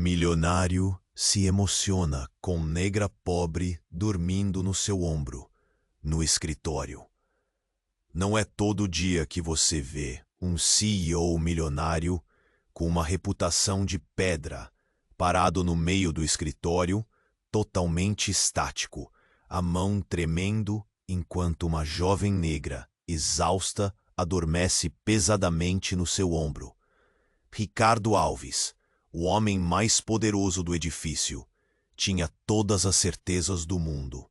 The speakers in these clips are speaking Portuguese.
Milionário se emociona com negra pobre dormindo no seu ombro, no escritório. Não é todo dia que você vê um CEO milionário com uma reputação de pedra, parado no meio do escritório, totalmente estático, a mão tremendo enquanto uma jovem negra, exausta, adormece pesadamente no seu ombro. Ricardo Alves, o homem mais poderoso do edifício, tinha todas as certezas do mundo,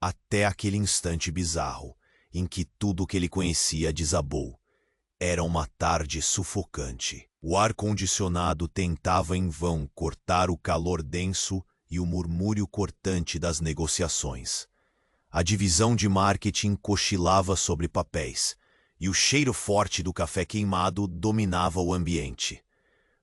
até aquele instante bizarro em que tudo o que ele conhecia desabou. Era uma tarde sufocante. O ar-condicionado tentava em vão cortar o calor denso e o murmúrio cortante das negociações. A divisão de marketing cochilava sobre papéis, e o cheiro forte do café queimado dominava o ambiente.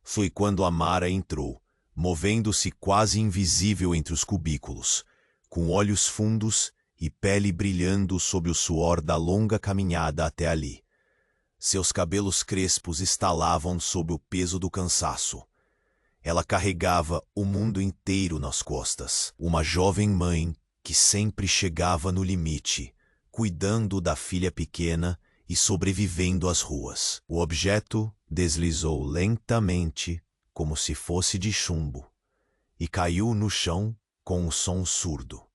Foi quando Amara entrou, movendo-se quase invisível entre os cubículos, com olhos fundos e pele brilhando sob o suor da longa caminhada até ali. Seus cabelos crespos estalavam sob o peso do cansaço. Ela carregava o mundo inteiro nas costas, uma jovem mãe que sempre chegava no limite, cuidando da filha pequena e sobrevivendo às ruas. O objeto deslizou lentamente, como se fosse de chumbo, e caiu no chão com um som surdo.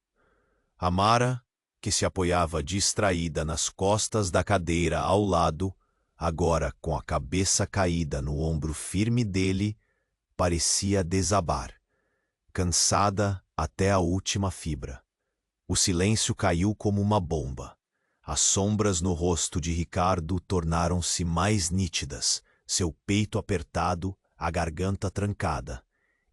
Amara, que se apoiava distraída nas costas da cadeira ao lado, agora com a cabeça caída no ombro firme dele, parecia desabar, cansada até a última fibra. O silêncio caiu como uma bomba. As sombras no rosto de Ricardo tornaram-se mais nítidas, seu peito apertado, a garganta trancada.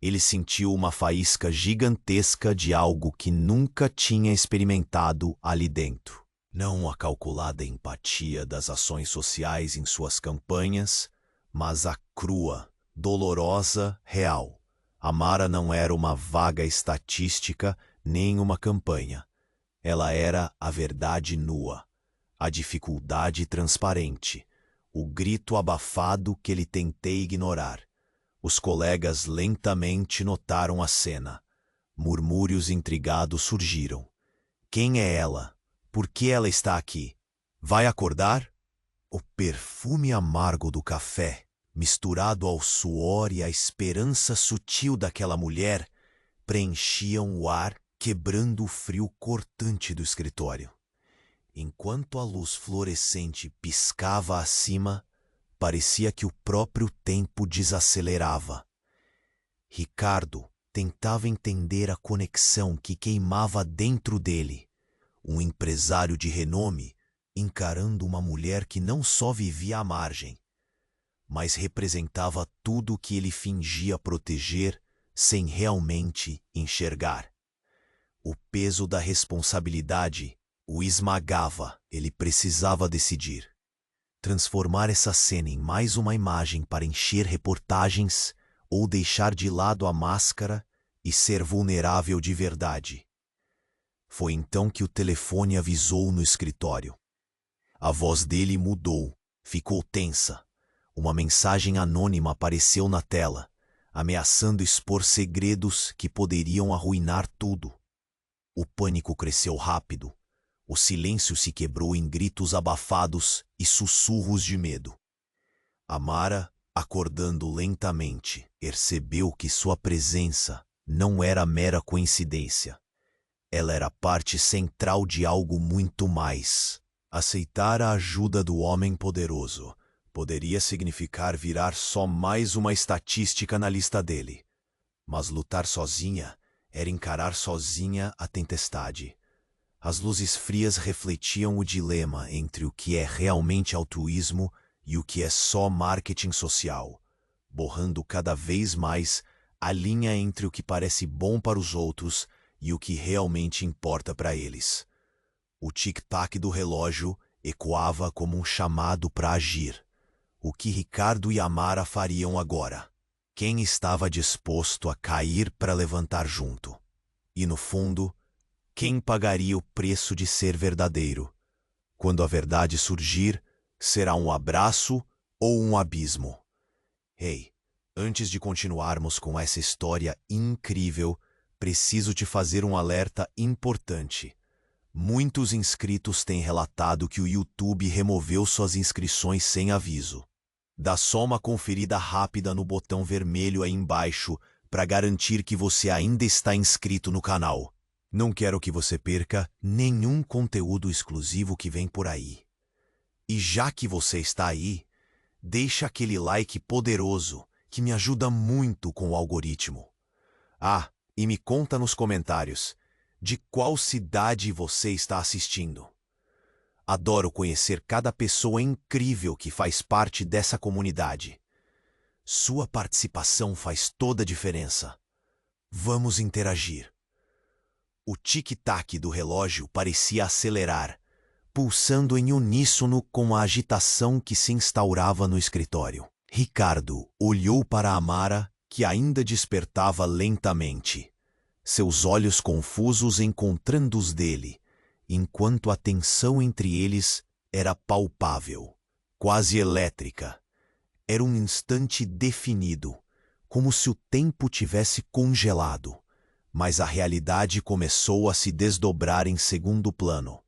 Ele sentiu uma faísca gigantesca de algo que nunca tinha experimentado ali dentro. Não a calculada empatia das ações sociais em suas campanhas, mas a crua, dolorosa, real. Amara não era uma vaga estatística nem uma campanha. Ela era a verdade nua, a dificuldade transparente, o grito abafado que ele tentei ignorar. Os colegas lentamente notaram a cena. Murmúrios intrigados surgiram. Quem é ela? Por que ela está aqui? Vai acordar? O perfume amargo do café, misturado ao suor e à esperança sutil daquela mulher, preenchiam o ar, quebrando o frio cortante do escritório. Enquanto a luz fluorescente piscava acima, parecia que o próprio tempo desacelerava. Ricardo tentava entender a conexão que queimava dentro dele. Um empresário de renome encarando uma mulher que não só vivia à margem, mas representava tudo o que ele fingia proteger sem realmente enxergar. O peso da responsabilidade o esmagava. Ele precisava decidir. Transformar essa cena em mais uma imagem para encher reportagens ou deixar de lado a máscara e ser vulnerável de verdade. Foi então que o telefone avisou no escritório. A voz dele mudou, ficou tensa. Uma mensagem anônima apareceu na tela, ameaçando expor segredos que poderiam arruinar tudo. O pânico cresceu rápido. O silêncio se quebrou em gritos abafados e sussurros de medo. Amara, acordando lentamente, percebeu que sua presença não era mera coincidência. Ela era parte central de algo muito mais. Aceitar a ajuda do homem poderoso poderia significar virar só mais uma estatística na lista dele. Mas lutar sozinha era encarar sozinha a tempestade. As luzes frias refletiam o dilema entre o que é realmente altruísmo e o que é só marketing social, borrando cada vez mais a linha entre o que parece bom para os outros e o que realmente importa para eles. O tic-tac do relógio ecoava como um chamado para agir. O que Ricardo e Amara fariam agora? Quem estava disposto a cair para levantar junto? E no fundo, quem pagaria o preço de ser verdadeiro? Quando a verdade surgir, será um abraço ou um abismo? Ei, Antes de continuarmos com essa história incrível, preciso te fazer um alerta importante. Muitos inscritos têm relatado que o YouTube removeu suas inscrições sem aviso. Dá só uma conferida rápida no botão vermelho aí embaixo para garantir que você ainda está inscrito no canal. Não quero que você perca nenhum conteúdo exclusivo que vem por aí. E já que você está aí, deixa aquele like poderoso que me ajuda muito com o algoritmo. Ah, e me conta nos comentários de qual cidade você está assistindo. Adoro conhecer cada pessoa incrível que faz parte dessa comunidade. Sua participação faz toda a diferença. Vamos interagir. O tic-tac do relógio parecia acelerar, pulsando em uníssono com a agitação que se instaurava no escritório. Ricardo olhou para Amara, que ainda despertava lentamente, seus olhos confusos encontrando os dele, enquanto a tensão entre eles era palpável, quase elétrica. Era um instante definido, como se o tempo tivesse congelado, mas a realidade começou a se desdobrar em segundo plano.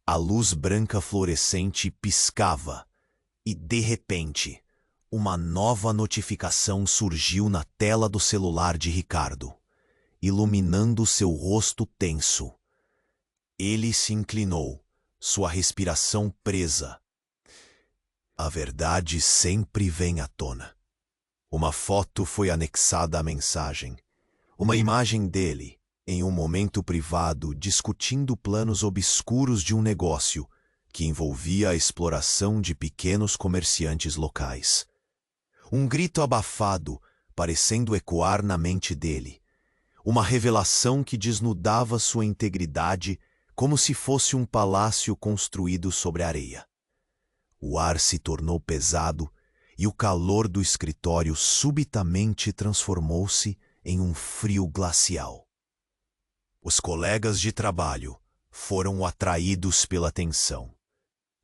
A luz branca fluorescente piscava e, de repente, uma nova notificação surgiu na tela do celular de Ricardo, iluminando seu rosto tenso. Ele se inclinou, sua respiração presa. A verdade sempre vem à tona. Uma foto foi anexada à mensagem. Uma imagem dele, em um momento privado, discutindo planos obscuros de um negócio que envolvia a exploração de pequenos comerciantes locais. Um grito abafado, parecendo ecoar na mente dele. Uma revelação que desnudava sua integridade como se fosse um palácio construído sobre areia. O ar se tornou pesado e o calor do escritório subitamente transformou-se em um frio glacial. Os colegas de trabalho foram atraídos pela tensão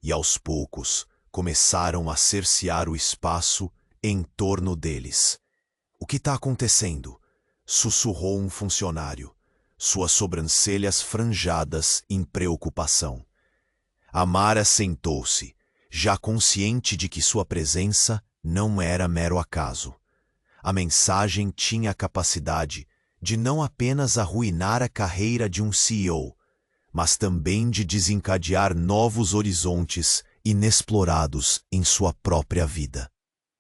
e, aos poucos, começaram a cercear o espaço em torno deles. O que está acontecendo? Sussurrou um funcionário, suas sobrancelhas franjadas em preocupação. Amara sentou-se, já consciente de que sua presença não era mero acaso. A mensagem tinha a capacidade de não apenas arruinar a carreira de um CEO, mas também de desencadear novos horizontes inexplorados em sua própria vida.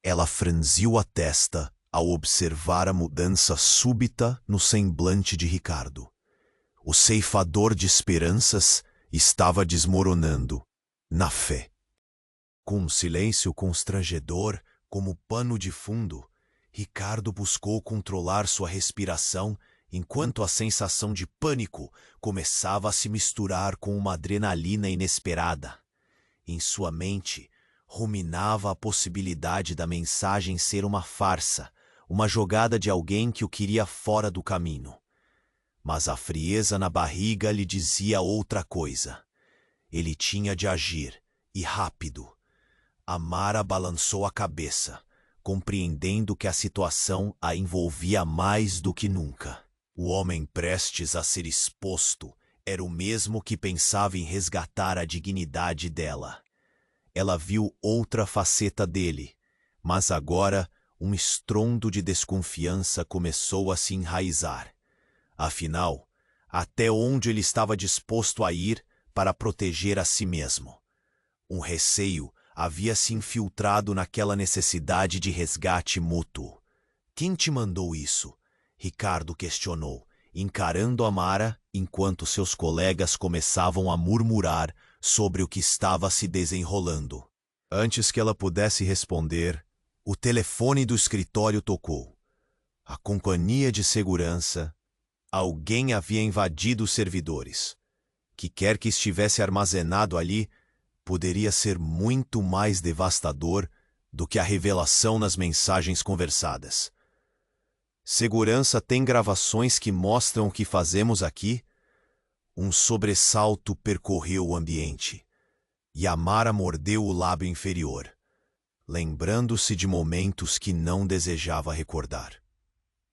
Ela franziu a testa ao observar a mudança súbita no semblante de Ricardo. O ceifador de esperanças estava desmoronando, na fé. Com um silêncio constrangedor como pano de fundo, Ricardo buscou controlar sua respiração enquanto a sensação de pânico começava a se misturar com uma adrenalina inesperada. Em sua mente, ruminava a possibilidade da mensagem ser uma farsa, uma jogada de alguém que o queria fora do caminho. Mas a frieza na barriga lhe dizia outra coisa. Ele tinha de agir, e rápido. Amara balançou a cabeça, compreendendo que a situação a envolvia mais do que nunca. O homem prestes a ser exposto era o mesmo que pensava em resgatar a dignidade dela. Ela viu outra faceta dele, mas agora um estrondo de desconfiança começou a se enraizar. Afinal, até onde ele estava disposto a ir para proteger a si mesmo? Um receio havia se infiltrado naquela necessidade de resgate mútuo. Quem te mandou isso? Ricardo questionou, encarando Amara enquanto seus colegas começavam a murmurar sobre o que estava se desenrolando. Antes que ela pudesse responder, o telefone do escritório tocou. A companhia de segurança. Alguém havia invadido os servidores. Que quer que estivesse armazenado ali, poderia ser muito mais devastador do que a revelação nas mensagens conversadas. Segurança tem gravações que mostram o que fazemos aqui? Um sobressalto percorreu o ambiente, e Amara mordeu o lábio inferior. lembrando-se de momentos que não desejava recordar,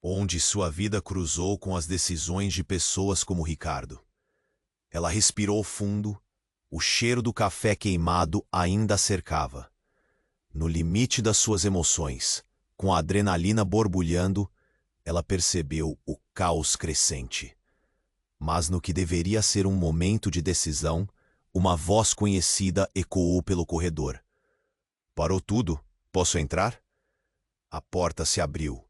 onde sua vida cruzou com as decisões de pessoas como Ricardo. Ela respirou fundo, o cheiro do café queimado ainda a cercava. No limite das suas emoções, com a adrenalina borbulhando, ela percebeu o caos crescente. Mas no que deveria ser um momento de decisão, uma voz conhecida ecoou pelo corredor. Parou tudo? Posso entrar? A porta se abriu,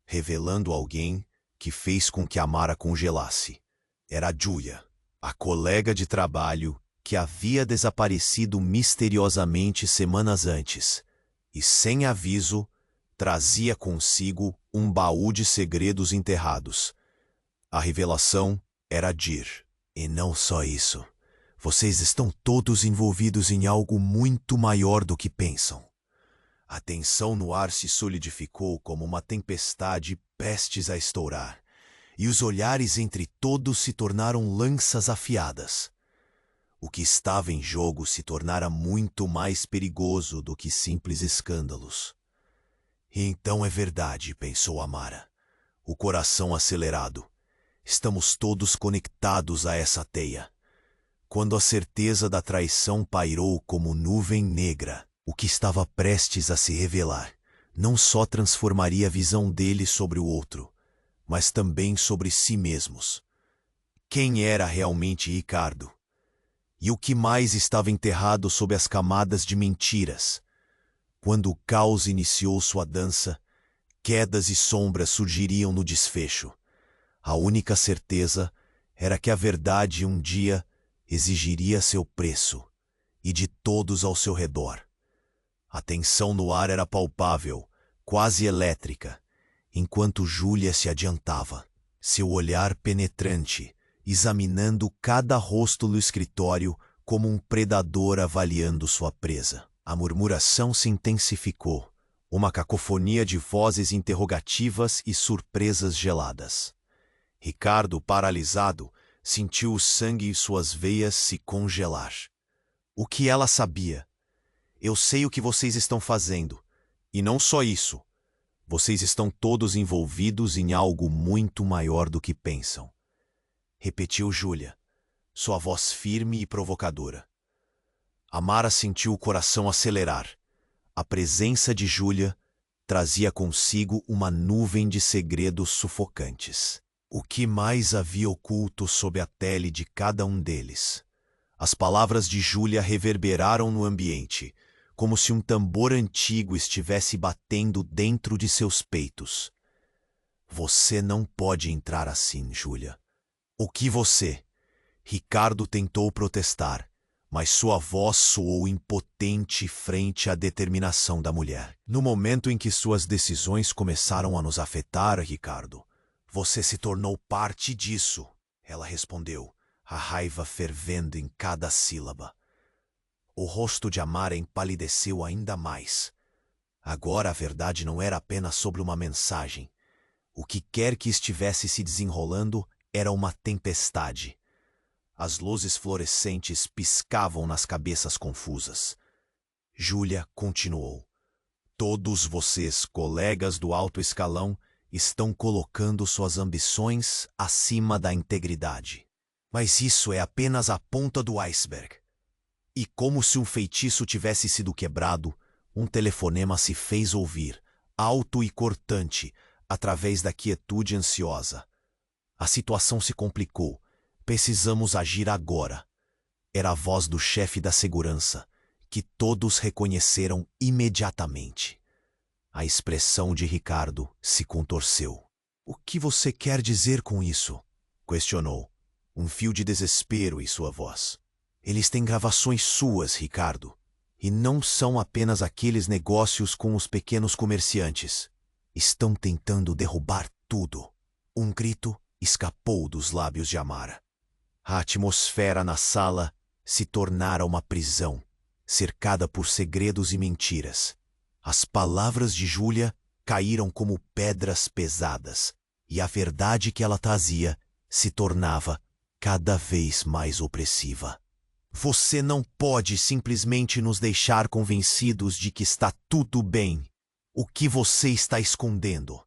revelando alguém que fez com que Amara congelasse. Era Julia, a colega de trabalho que havia desaparecido misteriosamente semanas antes, e sem aviso, trazia consigo um baú de segredos enterrados. A revelação era Dir. E não só isso. Vocês estão todos envolvidos em algo muito maior do que pensam. A tensão no ar se solidificou como uma tempestade prestes a estourar, e os olhares entre todos se tornaram lanças afiadas. O que estava em jogo se tornara muito mais perigoso do que simples escândalos. E então é verdade, pensou Amara, o coração acelerado. Estamos todos conectados a essa teia. Quando a certeza da traição pairou como nuvem negra, o que estava prestes a se revelar não só transformaria a visão deles sobre o outro, mas também sobre si mesmos. Quem era realmente Ricardo? E o que mais estava enterrado sob as camadas de mentiras? Quando o caos iniciou sua dança, quedas e sombras surgiriam no desfecho. A única certeza era que a verdade um dia exigiria seu preço, e de todos ao seu redor. A tensão no ar era palpável, quase elétrica, enquanto Júlia se adiantava, seu olhar penetrante, examinando cada rosto no escritório como um predador avaliando sua presa. A murmuração se intensificou, uma cacofonia de vozes interrogativas e surpresas geladas. Ricardo, paralisado, sentiu o sangue em suas veias se congelar. O que ela sabia? Eu sei o que vocês estão fazendo. E não só isso. Vocês estão todos envolvidos em algo muito maior do que pensam. Repetiu Júlia, sua voz firme e provocadora. Amara sentiu o coração acelerar. A presença de Júlia trazia consigo uma nuvem de segredos sufocantes. O que mais havia oculto sob a pele de cada um deles? As palavras de Júlia reverberaram no ambiente, como se um tambor antigo estivesse batendo dentro de seus peitos. Você não pode entrar assim, Júlia. O que você? Ricardo tentou protestar, mas sua voz soou impotente frente à determinação da mulher. No momento em que suas decisões começaram a nos afetar, Ricardo, você se tornou parte disso, ela respondeu, a raiva fervendo em cada sílaba. O rosto de Amara empalideceu ainda mais. Agora a verdade não era apenas sobre uma mensagem. O que quer que estivesse se desenrolando era uma tempestade. As luzes fluorescentes piscavam nas cabeças confusas. Júlia continuou. Todos vocês, colegas do alto escalão, estão colocando suas ambições acima da integridade. Mas isso é apenas a ponta do iceberg. E como se um feitiço tivesse sido quebrado, um telefonema se fez ouvir, alto e cortante, através da quietude ansiosa. A situação se complicou. Precisamos agir agora. Era a voz do chefe da segurança, que todos reconheceram imediatamente. A expressão de Ricardo se contorceu. O que você quer dizer com isso? Questionou, um fio de desespero em sua voz. Eles têm gravações suas, Ricardo, e não são apenas aqueles negócios com os pequenos comerciantes. Estão tentando derrubar tudo. Um grito escapou dos lábios de Amara. A atmosfera na sala se tornara uma prisão, cercada por segredos e mentiras. As palavras de Júlia caíram como pedras pesadas, e a verdade que ela trazia se tornava cada vez mais opressiva. Você não pode simplesmente nos deixar convencidos de que está tudo bem. O que você está escondendo?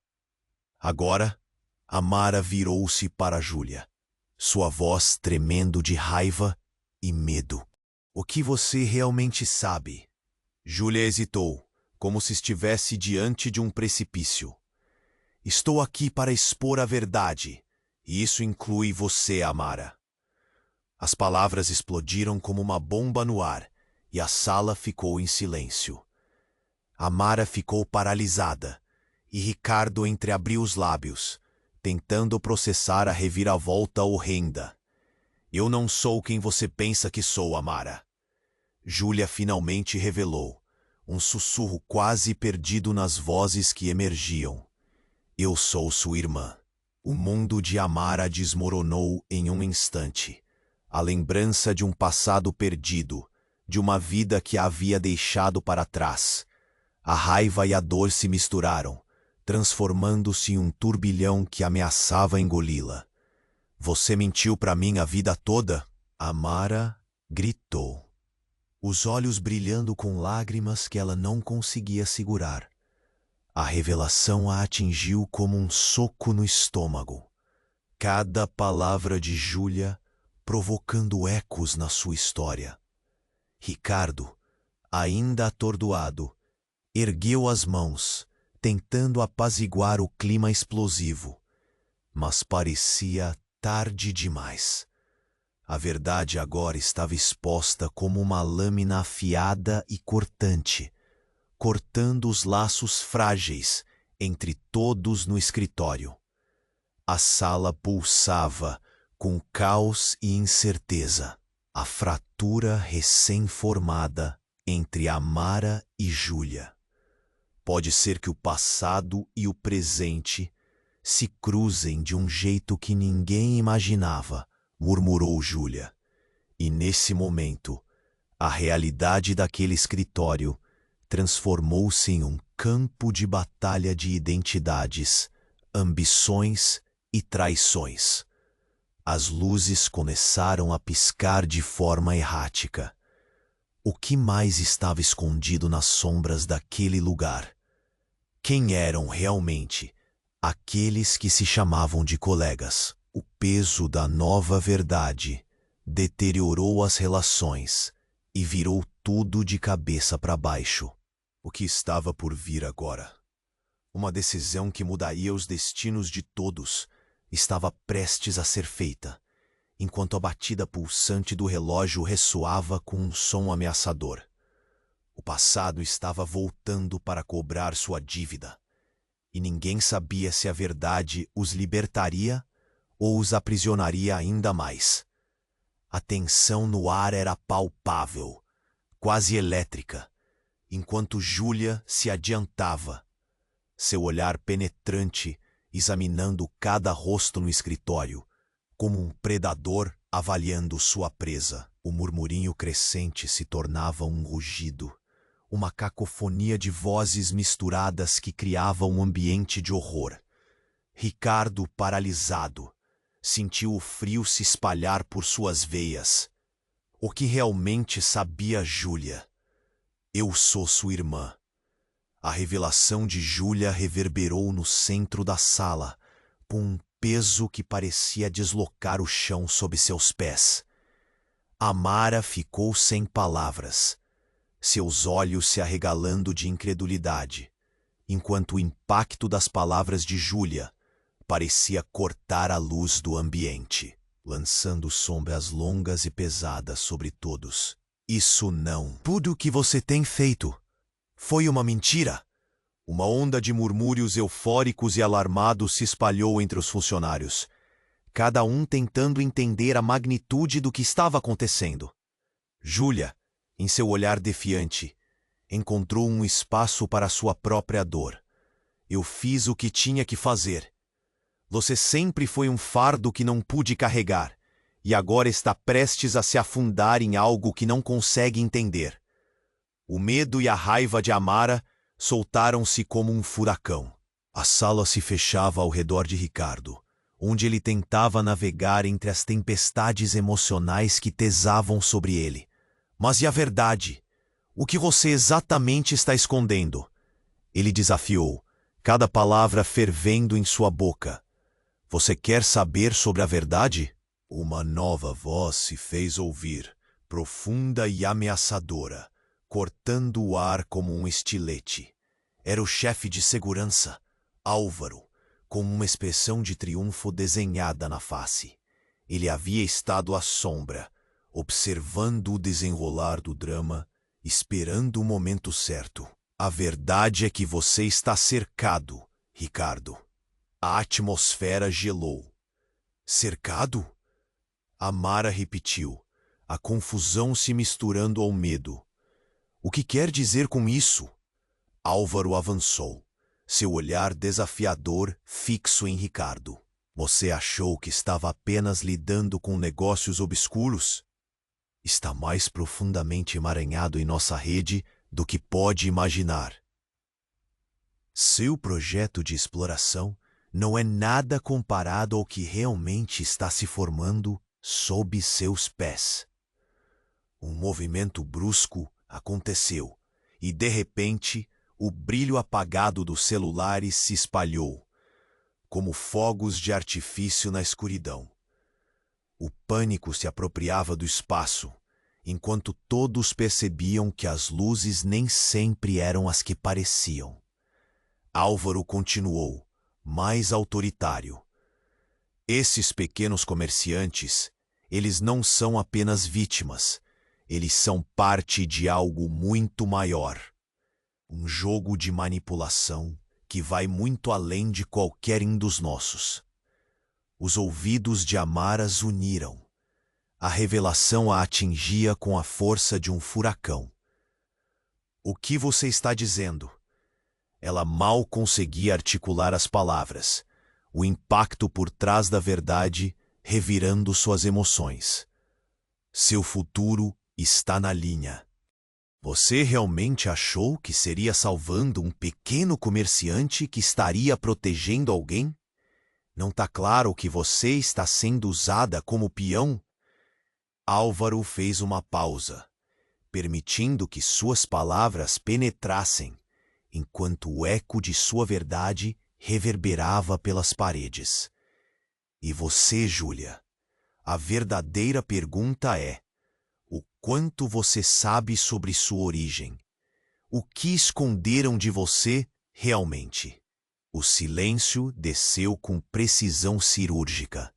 Agora, Amara virou-se para Júlia, sua voz tremendo de raiva e medo. O que você realmente sabe? Júlia hesitou, como se estivesse diante de um precipício. Estou aqui para expor a verdade, e isso inclui você, Amara. As palavras explodiram como uma bomba no ar, e a sala ficou em silêncio. Amara ficou paralisada, e Ricardo entreabriu os lábios, tentando processar a reviravolta horrenda. Eu não sou quem você pensa que sou, Amara. Júlia finalmente revelou, um sussurro quase perdido nas vozes que emergiam. Eu sou sua irmã. O mundo de Amara desmoronou em um instante. A lembrança de um passado perdido, de uma vida que a havia deixado para trás. A raiva e a dor se misturaram, transformando-se em um turbilhão que ameaçava engoli-la. Você mentiu para mim a vida toda? Amara gritou, os olhos brilhando com lágrimas que ela não conseguia segurar. A revelação a atingiu como um soco no estômago. Cada palavra de Júlia provocando ecos na sua história. Ricardo, ainda atordoado, ergueu as mãos, tentando apaziguar o clima explosivo. Mas parecia tarde demais. A verdade agora estava exposta como uma lâmina afiada e cortante, cortando os laços frágeis entre todos no escritório. A sala pulsava com caos e incerteza, a fratura recém-formada entre Amara e Júlia. Pode ser que o passado e o presente se cruzem de um jeito que ninguém imaginava, murmurou Júlia. E nesse momento, a realidade daquele escritório transformou-se em um campo de batalha de identidades, ambições e traições. As luzes começaram a piscar de forma errática. O que mais estava escondido nas sombras daquele lugar? Quem eram realmente aqueles que se chamavam de colegas? O peso da nova verdade deteriorou as relações e virou tudo de cabeça para baixo. O que estava por vir agora? Uma decisão que mudaria os destinos de todos estava prestes a ser feita, enquanto a batida pulsante do relógio ressoava com um som ameaçador. O passado estava voltando para cobrar sua dívida, e ninguém sabia se a verdade os libertaria ou os aprisionaria ainda mais. A tensão no ar era palpável, quase elétrica, enquanto Júlia se adiantava, seu olhar penetrante examinando cada rosto no escritório, como um predador avaliando sua presa. O murmurinho crescente se tornava um rugido, uma cacofonia de vozes misturadas que criava um ambiente de horror. Ricardo, paralisado, sentiu o frio se espalhar por suas veias. O que realmente sabia Júlia? Eu sou sua irmã. A revelação de Júlia reverberou no centro da sala, com um peso que parecia deslocar o chão sob seus pés. Amara ficou sem palavras, seus olhos se arregalando de incredulidade, enquanto o impacto das palavras de Júlia parecia cortar a luz do ambiente, lançando sombras longas e pesadas sobre todos. Isso não. Tudo o que você tem feito foi uma mentira. Uma onda de murmúrios eufóricos e alarmados se espalhou entre os funcionários, cada um tentando entender a magnitude do que estava acontecendo. Júlia, em seu olhar defiante, encontrou um espaço para sua própria dor. Eu fiz o que tinha que fazer. Você sempre foi um fardo que não pude carregar, e agora está prestes a se afundar em algo que não consegue entender. O medo e a raiva de Amara soltaram-se como um furacão. A sala se fechava ao redor de Ricardo, onde ele tentava navegar entre as tempestades emocionais que pesavam sobre ele. Mas e a verdade? O que você exatamente está escondendo? Ele desafiou, cada palavra fervendo em sua boca. Você quer saber sobre a verdade? Uma nova voz se fez ouvir, profunda e ameaçadora, cortando o ar como um estilete. Era o chefe de segurança, Álvaro, com uma expressão de triunfo desenhada na face. Ele havia estado à sombra, observando o desenrolar do drama, esperando o momento certo. A verdade é que você está cercado, Ricardo. A atmosfera gelou. Cercado? Amara repetiu, a confusão se misturando ao medo. O que quer dizer com isso? Álvaro avançou, seu olhar desafiador fixo em Ricardo. Você achou que estava apenas lidando com negócios obscuros? Está mais profundamente emaranhado em nossa rede do que pode imaginar. Seu projeto de exploração não é nada comparado ao que realmente está se formando sob seus pés. Um movimento brusco aconteceu e, de repente, o brilho apagado dos celulares se espalhou, como fogos de artifício na escuridão. O pânico se apropriava do espaço, enquanto todos percebiam que as luzes nem sempre eram as que pareciam. Álvaro continuou, mais autoritário. Esses pequenos comerciantes, eles não são apenas vítimas, eles são parte de algo muito maior. Um jogo de manipulação que vai muito além de qualquer um dos nossos. Os ouvidos de Amara uniram. A revelação a atingia com a força de um furacão. O que você está dizendo? Ela mal conseguia articular as palavras, o impacto por trás da verdade revirando suas emoções. Seu futuro está na linha. Você realmente achou que seria salvando um pequeno comerciante que estaria protegendo alguém? Não está claro que você está sendo usada como peão? Álvaro fez uma pausa, permitindo que suas palavras penetrassem, enquanto o eco de sua verdade reverberava pelas paredes. E você, Júlia? A verdadeira pergunta é: o quanto você sabe sobre sua origem? O que esconderam de você realmente? O silêncio desceu com precisão cirúrgica,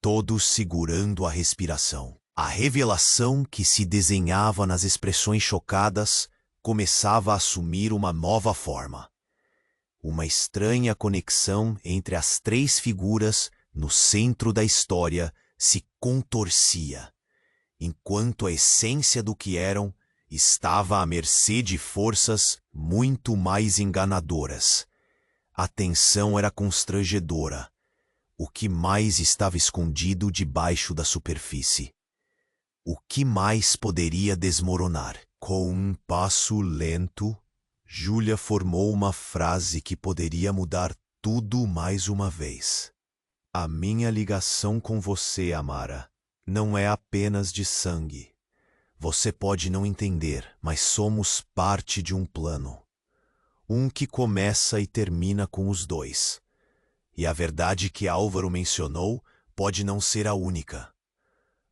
todos segurando a respiração. A revelação que se desenhava nas expressões chocadas começava a assumir uma nova forma. Uma estranha conexão entre as três figuras no centro da história se contorcia, enquanto a essência do que eram estava à mercê de forças muito mais enganadoras. A tensão era constrangedora. O que mais estava escondido debaixo da superfície? O que mais poderia desmoronar? Com um passo lento, Júlia formou uma frase que poderia mudar tudo mais uma vez. A minha ligação com você, Amara, não é apenas de sangue. Você pode não entender, mas somos parte de um plano. Um que começa e termina com os dois. E a verdade que Álvaro mencionou pode não ser a única.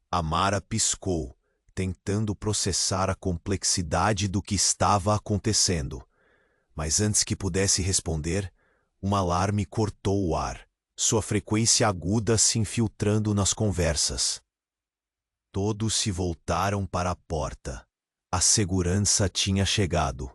Amara piscou, tentando processar a complexidade do que estava acontecendo. Mas antes que pudesse responder, um alarme cortou o ar, sua frequência aguda se infiltrando nas conversas. Todos se voltaram para a porta. A segurança tinha chegado.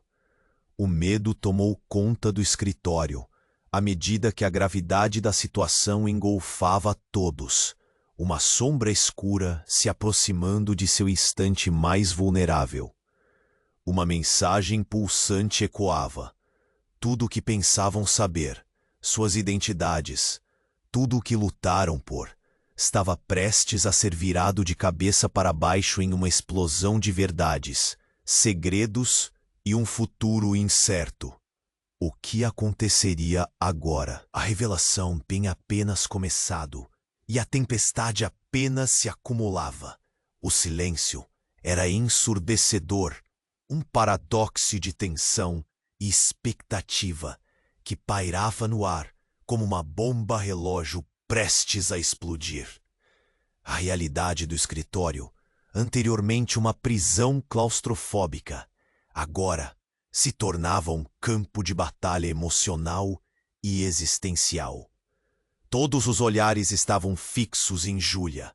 O medo tomou conta do escritório, à medida que a gravidade da situação engolfava todos, uma sombra escura se aproximando de seu instante mais vulnerável. Uma mensagem pulsante ecoava. Tudo o que pensavam saber, suas identidades, tudo o que lutaram por, estava prestes a ser virado de cabeça para baixo em uma explosão de verdades, segredos e um futuro incerto. o que aconteceria agora. A revelação tinha apenas começado, e a tempestade apenas se acumulava. O silêncio era ensurdecedor, um paradoxo de tensão e expectativa que pairava no ar como uma bomba-relógio prestes a explodir. A realidade do escritório, anteriormente uma prisão claustrofóbica, agora se tornava um campo de batalha emocional e existencial. Todos os olhares estavam fixos em Júlia,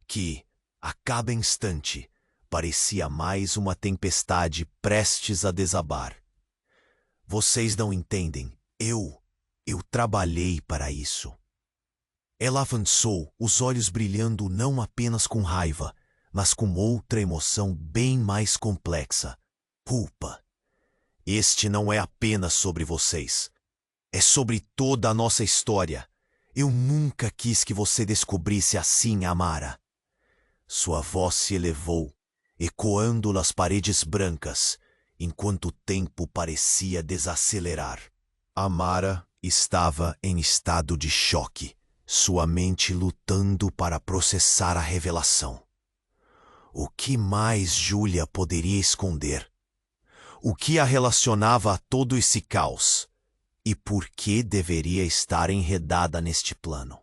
que, a cada instante, parecia mais uma tempestade prestes a desabar. Vocês não entendem. Eu trabalhei para isso. Ela avançou, os olhos brilhando não apenas com raiva, mas com outra emoção bem mais complexa: culpa. Este não é apenas sobre vocês. É sobre toda a nossa história. Eu nunca quis que você descobrisse assim, Amara. Sua voz se elevou, ecoando nas paredes brancas, enquanto o tempo parecia desacelerar. Amara estava em estado de choque, sua mente lutando para processar a revelação. O que mais Júlia poderia esconder? O que a relacionava a todo esse caos? E por que deveria estar enredada neste plano?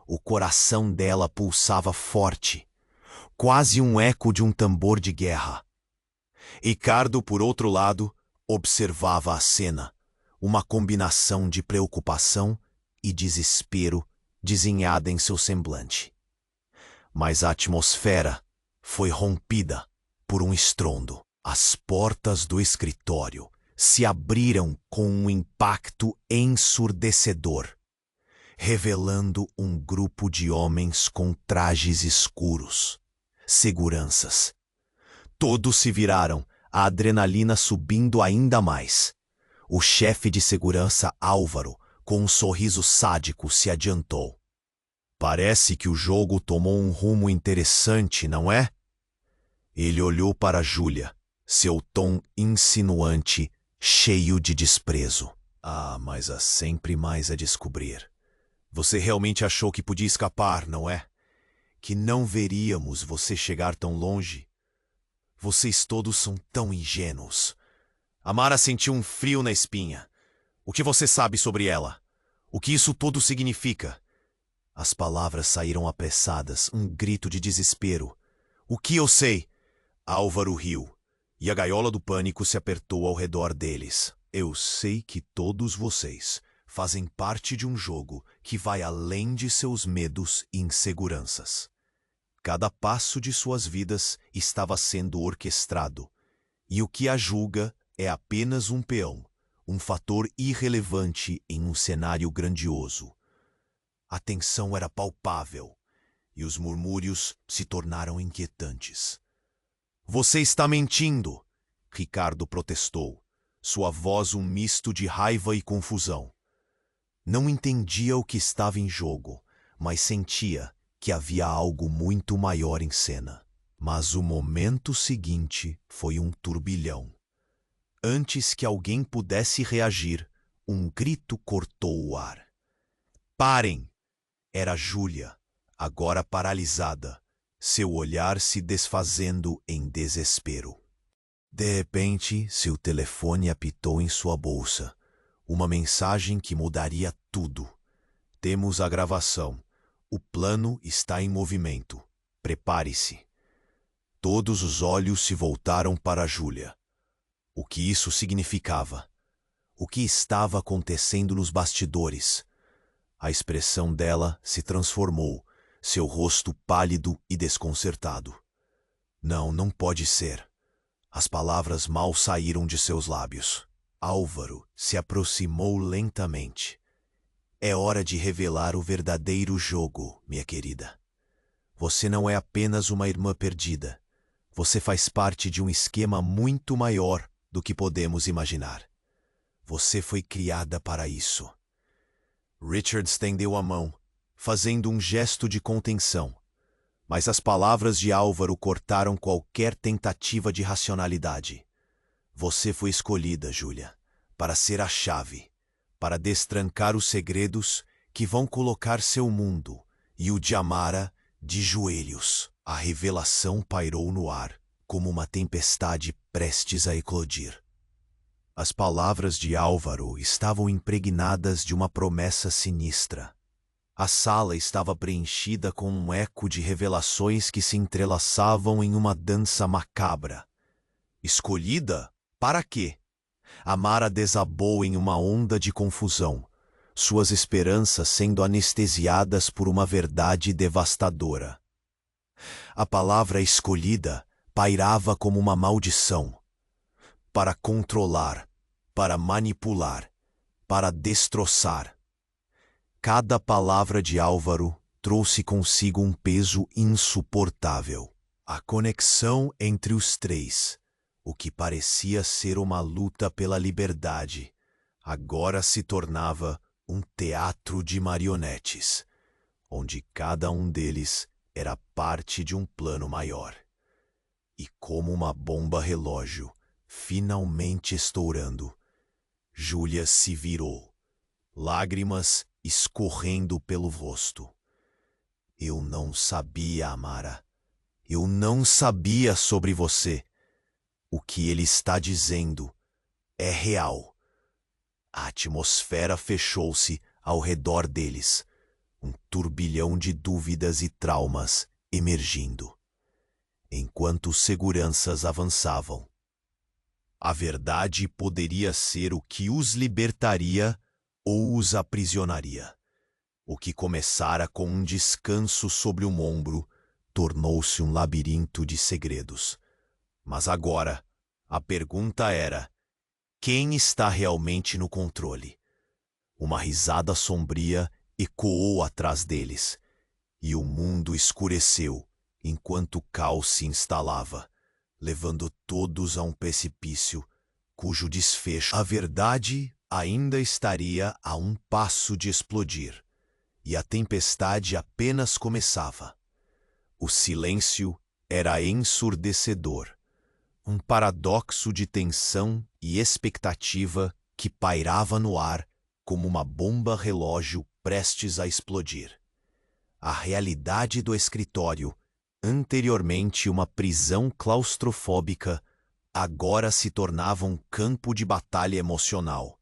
O coração dela pulsava forte, quase um eco de um tambor de guerra. Ricardo, por outro lado, observava a cena, uma combinação de preocupação e desespero desenhada em seu semblante. Mas a atmosfera foi rompida por um estrondo. As portas do escritório se abriram com um impacto ensurdecedor, revelando um grupo de homens com trajes escuros, seguranças. Todos se viraram, a adrenalina subindo ainda mais. O chefe de segurança, Álvaro, com um sorriso sádico, se adiantou. Parece que o jogo tomou um rumo interessante, não é? Ele olhou para Júlia, seu tom insinuante, cheio de desprezo. Ah, mas há sempre mais a descobrir. Você realmente achou que podia escapar, não é? Que não veríamos você chegar tão longe? Vocês todos são tão ingênuos. Amara sentiu um frio na espinha. O que você sabe sobre ela? O que isso tudo significa? As palavras saíram apressadas, um grito de desespero. O que eu sei? Álvaro riu, e a gaiola do pânico se apertou ao redor deles. Eu sei que todos vocês fazem parte de um jogo que vai além de seus medos e inseguranças. Cada passo de suas vidas estava sendo orquestrado, e o que a julga é apenas um peão, um fator irrelevante em um cenário grandioso. A tensão era palpável, e os murmúrios se tornaram inquietantes. Você está mentindo, Ricardo protestou, sua voz um misto de raiva e confusão. Não entendia o que estava em jogo, mas sentia que havia algo muito maior em cena. Mas o momento seguinte foi um turbilhão. Antes que alguém pudesse reagir, um grito cortou o ar. Parem! Era Júlia, agora paralisada, seu olhar se desfazendo em desespero. De repente, seu telefone apitou em sua bolsa. Uma mensagem que mudaria tudo. Temos a gravação. O plano está em movimento. Prepare-se. Todos os olhos se voltaram para Júlia. O que isso significava? O que estava acontecendo nos bastidores? A expressão dela se transformou, seu rosto pálido e desconcertado. Não pode ser. As palavras mal saíram de seus lábios. Álvaro se aproximou lentamente. É hora de revelar o verdadeiro jogo, minha querida. Você não é apenas uma irmã perdida. Você faz parte de um esquema muito maior do que podemos imaginar. Você foi criada para isso. Richard estendeu a mão, fazendo um gesto de contenção, mas as palavras de Álvaro cortaram qualquer tentativa de racionalidade. Você foi escolhida, Júlia, para ser a chave, para destrancar os segredos que vão colocar seu mundo e o de Amara de joelhos. A revelação pairou no ar, como uma tempestade prestes a eclodir. As palavras de Álvaro estavam impregnadas de uma promessa sinistra. A sala estava preenchida com um eco de revelações que se entrelaçavam em uma dança macabra. Escolhida? Para quê? Amara desabou em uma onda de confusão, suas esperanças sendo anestesiadas por uma verdade devastadora. A palavra escolhida pairava como uma maldição. Para controlar, para manipular, para destroçar. Cada palavra de Álvaro trouxe consigo um peso insuportável. A conexão entre os três, o que parecia ser uma luta pela liberdade, agora se tornava um teatro de marionetes, onde cada um deles era parte de um plano maior. E como uma bomba relógio, finalmente estourando, Júlia se virou, lágrimas escorrendo pelo rosto. Eu não sabia, Amara. Eu não sabia sobre você. O que ele está dizendo é real. A atmosfera fechou-se ao redor deles, um turbilhão de dúvidas e traumas emergindo, enquanto os seguranças avançavam. A verdade poderia ser o que os libertaria ou os aprisionaria. O que começara com um descanso sobre um ombro tornou-se um labirinto de segredos. Mas agora, a pergunta era: quem está realmente no controle? Uma risada sombria ecoou atrás deles, e o mundo escureceu enquanto o caos se instalava, levando todos a um precipício cujo desfecho, a verdade, ainda estaria a um passo de explodir, e a tempestade apenas começava. O silêncio era ensurdecedor, um paradoxo de tensão e expectativa que pairava no ar como uma bomba relógio prestes a explodir. A realidade do escritório, anteriormente uma prisão claustrofóbica, agora se tornava um campo de batalha emocional.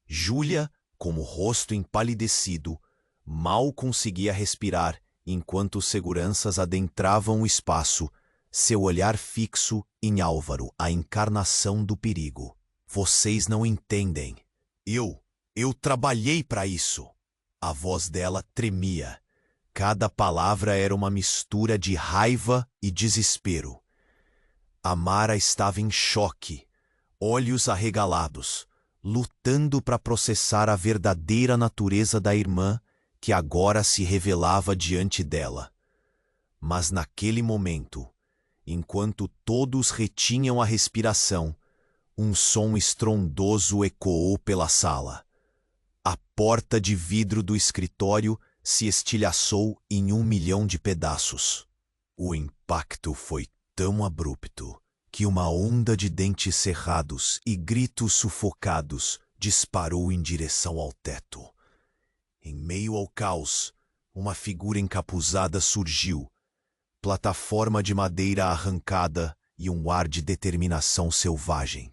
Júlia, com o rosto empalidecido, mal conseguia respirar enquanto os seguranças adentravam o espaço, seu olhar fixo em Álvaro, a encarnação do perigo. Vocês não entendem. Eu trabalhei para isso. A voz dela tremia. Cada palavra era uma mistura de raiva e desespero. Amara estava em choque, olhos arregalados, lutando para processar a verdadeira natureza da irmã que agora se revelava diante dela. Mas naquele momento, enquanto todos retinham a respiração, um som estrondoso ecoou pela sala. A porta de vidro do escritório se estilhaçou em 1 milhão de pedaços. O impacto foi tão abrupto que uma onda de dentes cerrados e gritos sufocados disparou em direção ao teto. Em meio ao caos, uma figura encapuzada surgiu, plataforma de madeira arrancada e um ar de determinação selvagem.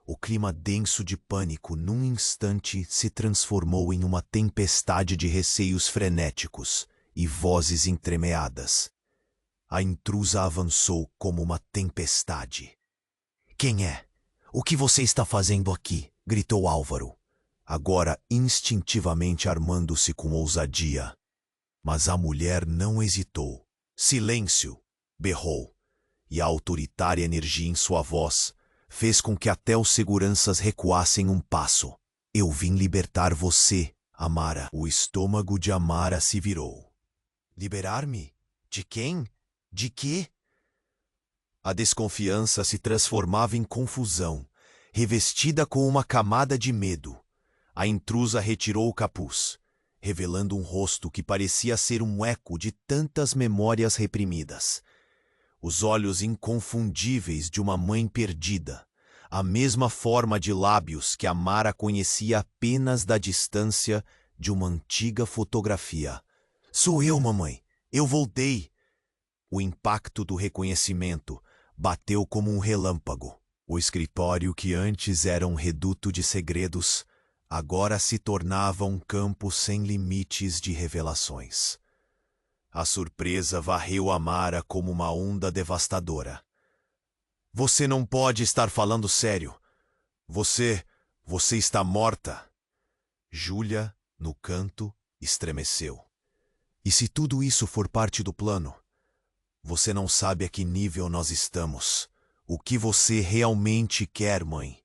O clima denso de pânico num instante se transformou em uma tempestade de receios frenéticos e vozes entremeadas. A intrusa avançou como uma tempestade. "Quem é? O que você está fazendo aqui?" gritou Álvaro, agora instintivamente armando-se com ousadia. Mas a mulher não hesitou. "Silêncio!" berrou, e a autoritária energia em sua voz fez com que até os seguranças recuassem um passo. "Eu vim libertar você, Amara." O estômago de Amara se virou. "Liberar-me? De quem? De quê?" A desconfiança se transformava em confusão, revestida com uma camada de medo. A intrusa retirou o capuz, revelando um rosto que parecia ser um eco de tantas memórias reprimidas. Os olhos inconfundíveis de uma mãe perdida, a mesma forma de lábios que Amara conhecia apenas da distância de uma antiga fotografia. Sou eu, mamãe. Eu voltei. O impacto do reconhecimento bateu como um relâmpago. O escritório, que antes era um reduto de segredos, agora se tornava um campo sem limites de revelações. A surpresa varreu Amara como uma onda devastadora. Você não pode estar falando sério. Você está morta. Júlia, no canto, estremeceu. E se tudo isso for parte do plano? Você não sabe a que nível nós estamos. O que você realmente quer, mãe?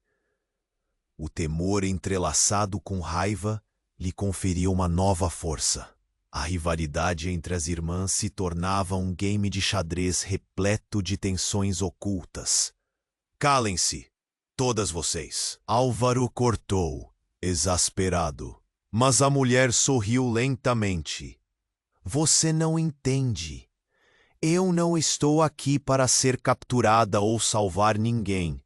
O temor entrelaçado com raiva lhe conferia uma nova força. A rivalidade entre as irmãs se tornava um game de xadrez repleto de tensões ocultas. Calem-se, todas vocês. Álvaro cortou, exasperado. Mas a mulher sorriu lentamente. Você não entende. Eu não estou aqui para ser capturada ou salvar ninguém.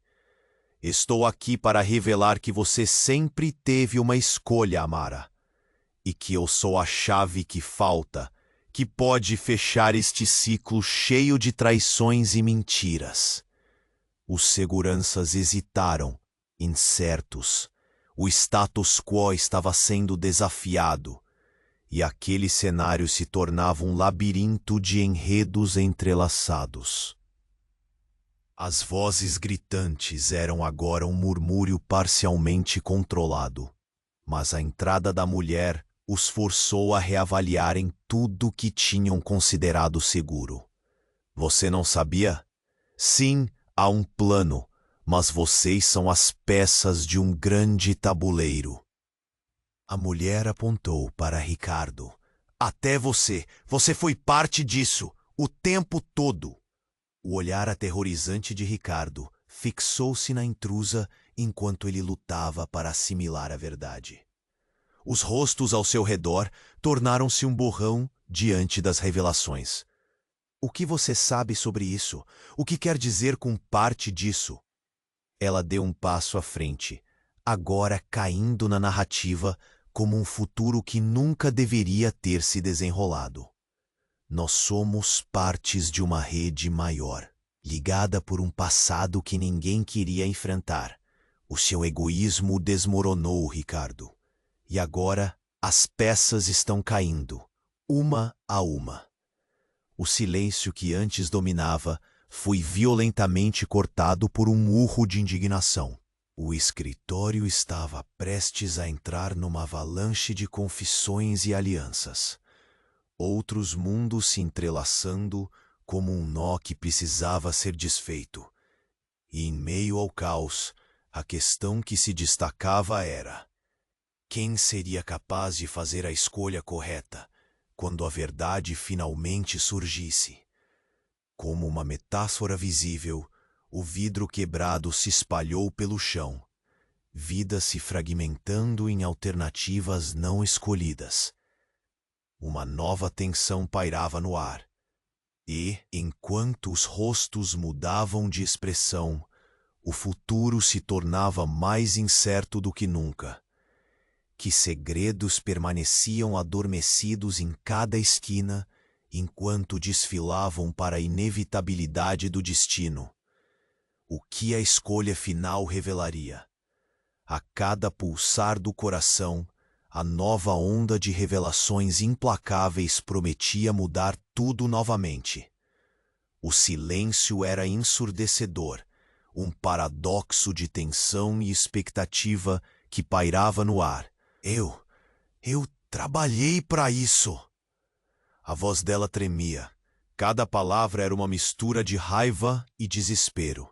Estou aqui para revelar que você sempre teve uma escolha, Amara. E que eu sou a chave que falta, que pode fechar este ciclo cheio de traições e mentiras. Os seguranças hesitaram, incertos. O status quo estava sendo desafiado. E aquele cenário se tornava um labirinto de enredos entrelaçados. As vozes gritantes eram agora um murmúrio parcialmente controlado, mas a entrada da mulher os forçou a reavaliarem tudo que tinham considerado seguro. Você não sabia? Sim, há um plano, mas vocês são as peças de um grande tabuleiro. A mulher apontou para Ricardo. Até você foi parte disso, o tempo todo. O olhar aterrorizante de Ricardo fixou-se na intrusa enquanto ele lutava para assimilar a verdade. Os rostos ao seu redor tornaram-se um borrão diante das revelações. O que você sabe sobre isso? O que quer dizer com parte disso? Ela deu um passo à frente, agora caindo na narrativa como um futuro que nunca deveria ter se desenrolado. Nós somos partes de uma rede maior, ligada por um passado que ninguém queria enfrentar. O seu egoísmo o desmoronou, Ricardo. E agora as peças estão caindo, uma a uma. O silêncio que antes dominava foi violentamente cortado por um urro de indignação. O escritório estava prestes a entrar numa avalanche de confissões e alianças. Outros mundos se entrelaçando como um nó que precisava ser desfeito. E em meio ao caos, a questão que se destacava era: quem seria capaz de fazer a escolha correta quando a verdade finalmente surgisse? Como uma metáfora visível, o vidro quebrado se espalhou pelo chão, vidas se fragmentando em alternativas não escolhidas. Uma nova tensão pairava no ar, e, enquanto os rostos mudavam de expressão, o futuro se tornava mais incerto do que nunca. Que segredos permaneciam adormecidos em cada esquina, enquanto desfilavam para a inevitabilidade do destino. O que a escolha final revelaria? A cada pulsar do coração, a nova onda de revelações implacáveis prometia mudar tudo novamente. O silêncio era ensurdecedor, um paradoxo de tensão e expectativa que pairava no ar. Eu trabalhei para isso. A voz dela tremia. Cada palavra era uma mistura de raiva e desespero.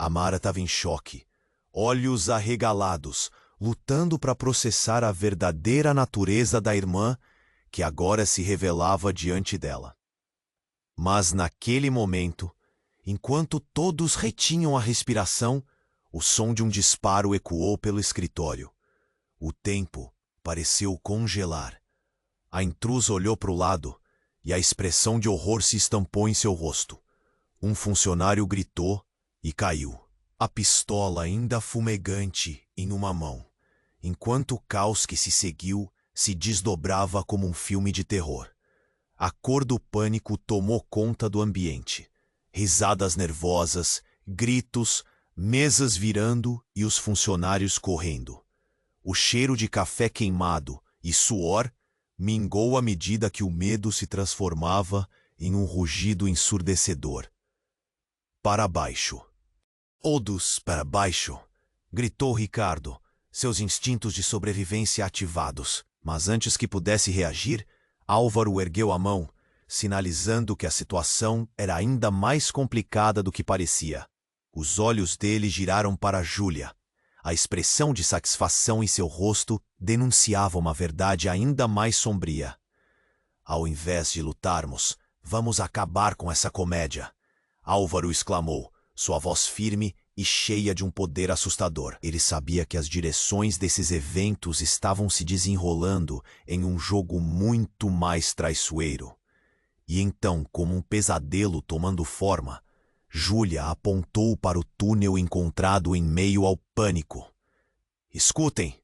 Amara estava em choque, olhos arregalados, lutando para processar a verdadeira natureza da irmã que agora se revelava diante dela. Mas naquele momento, enquanto todos retinham a respiração, o som de um disparo ecoou pelo escritório. O tempo pareceu congelar. A intrusa olhou para o lado e a expressão de horror se estampou em seu rosto. Um funcionário gritou e caiu. a pistola ainda fumegante em uma mão, enquanto o caos que se seguiu se desdobrava como um filme de terror. A cor do pânico tomou conta do ambiente. Risadas nervosas, gritos, mesas virando e os funcionários correndo. O cheiro de café queimado e suor mingou à medida que o medo se transformava em um rugido ensurdecedor. Para baixo. Todos para baixo, gritou Ricardo, seus instintos de sobrevivência ativados. Mas antes que pudesse reagir, Álvaro ergueu a mão, sinalizando que a situação era ainda mais complicada do que parecia. Os olhos dele giraram para Júlia. A expressão de satisfação em seu rosto denunciava uma verdade ainda mais sombria. Ao invés de lutarmos, vamos acabar com essa comédia, Álvaro exclamou, sua voz firme e cheia de um poder assustador. Ele sabia que as direções desses eventos estavam se desenrolando em um jogo muito mais traiçoeiro. E então, como um pesadelo tomando forma, Júlia apontou para o túnel encontrado em meio ao pânico. Escutem,